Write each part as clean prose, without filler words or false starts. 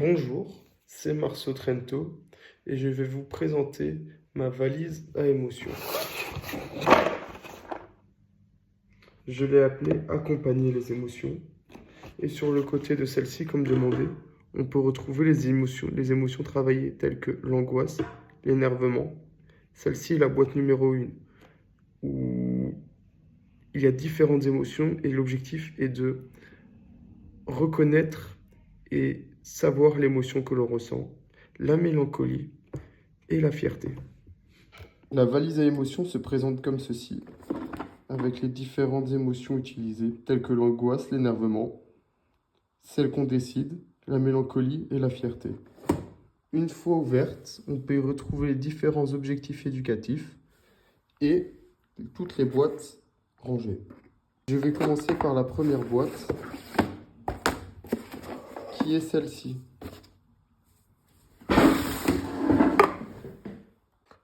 Bonjour, c'est Marceau Trento et je vais vous présenter ma valise à émotions. Je l'ai appelée Accompagner les émotions et sur le côté de celle-ci, comme demandé, on peut retrouver les émotions travaillées telles que l'angoisse, l'énervement. Celle-ci est la boîte numéro 1 où il y a différentes émotions et l'objectif est de reconnaître et savoir l'émotion que l'on ressent, la mélancolie et la fierté. La valise à émotions se présente comme ceci, avec les différentes émotions utilisées, telles que l'angoisse, l'énervement, celle qu'on décide, la mélancolie et la fierté. Une fois ouverte, on peut y retrouver les différents objectifs éducatifs et toutes les boîtes rangées. Je vais commencer par la première boîte, qui est celle-ci.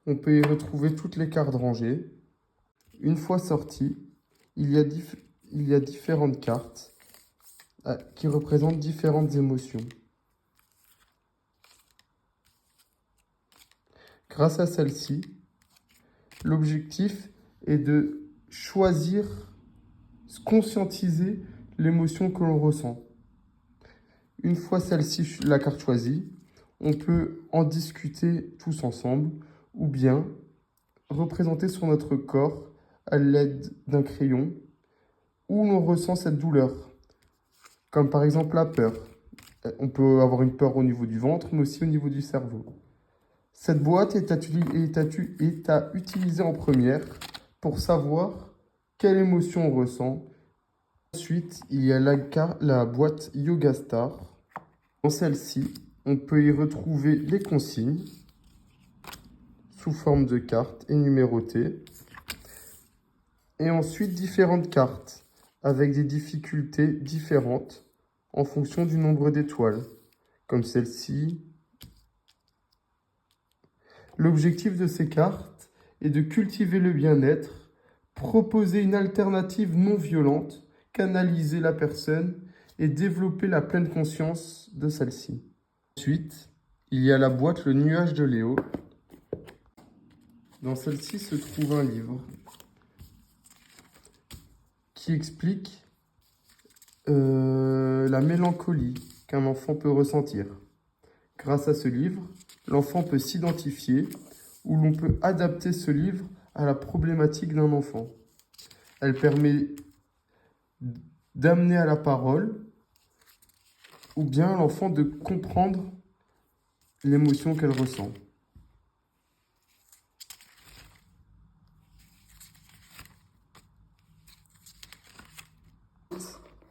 On peut y retrouver toutes les cartes rangées. Une fois sorties, il y a différentes cartes qui représentent différentes émotions. Grâce à celle-ci, l'objectif est de choisir, conscientiser l'émotion que l'on ressent. Une fois celle-ci, la carte choisie, on peut en discuter tous ensemble ou bien représenter sur notre corps à l'aide d'un crayon où l'on ressent cette douleur, comme par exemple la peur. On peut avoir une peur au niveau du ventre, mais aussi au niveau du cerveau. Cette boîte est à utiliser en première pour savoir quelle émotion on ressent. Ensuite, il y a la boîte Yoga Star. Dans celle-ci, on peut y retrouver les consignes sous forme de cartes et numérotées. Et ensuite, différentes cartes avec des difficultés différentes en fonction du nombre d'étoiles, comme celle-ci. L'objectif de ces cartes est de cultiver le bien-être, proposer une alternative non violente, canaliser la personne et développer la pleine conscience de celle-ci. Ensuite, il y a la boîte Le Nuage de Léo. Dans celle-ci se trouve un livre qui explique la mélancolie qu'un enfant peut ressentir. Grâce à ce livre, l'enfant peut s'identifier ou l'on peut adapter ce livre à la problématique d'un enfant. Elle permet d'amener à la parole ou bien à l'enfant de comprendre l'émotion qu'elle ressent.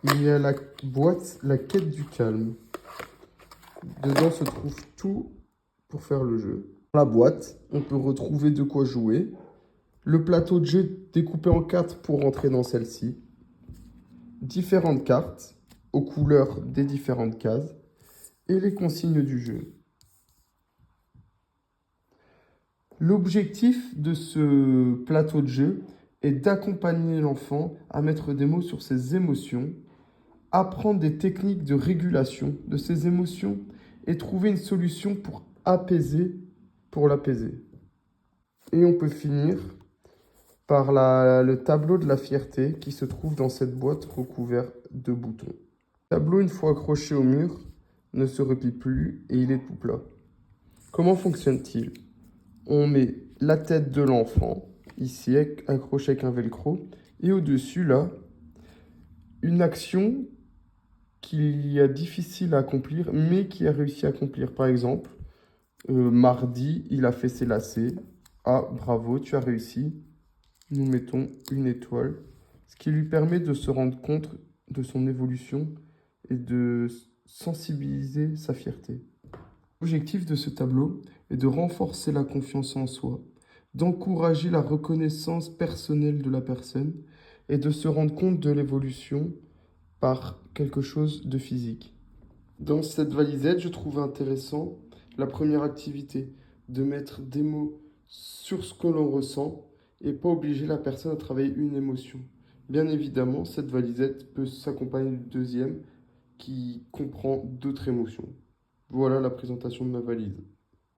Il y a la boîte La Quête du Calme. Dedans se trouve tout pour faire le jeu. Dans la boîte, on peut retrouver de quoi jouer, le plateau de jeu découpé en 4 pour rentrer dans celle-ci, différentes cartes aux couleurs des différentes cases et les consignes du jeu. L'objectif de ce plateau de jeu est d'accompagner l'enfant à mettre des mots sur ses émotions, apprendre des techniques de régulation de ses émotions et trouver une solution pour l'apaiser. Et on peut finir par le tableau de la fierté qui se trouve dans cette boîte recouverte de boutons. Le tableau, une fois accroché au mur, ne se replie plus et il est tout plat. Comment fonctionne-t-il? On met la tête de l'enfant, ici accrochée avec un velcro, et au-dessus, là, une action qui est difficile à accomplir, mais qui a réussi à accomplir. Par exemple, mardi, il a fait ses lacets. Ah, bravo, tu as réussi. Nous mettons une étoile, ce qui lui permet de se rendre compte de son évolution et de sensibiliser sa fierté. L'objectif de ce tableau est de renforcer la confiance en soi, d'encourager la reconnaissance personnelle de la personne et de se rendre compte de l'évolution par quelque chose de physique. Dans cette valisette, je trouve intéressant la première activité, de mettre des mots sur ce que l'on ressent et pas obliger la personne à travailler une émotion. Bien évidemment, cette valisette peut s'accompagner d'une deuxième qui comprend d'autres émotions. Voilà la présentation de ma valise.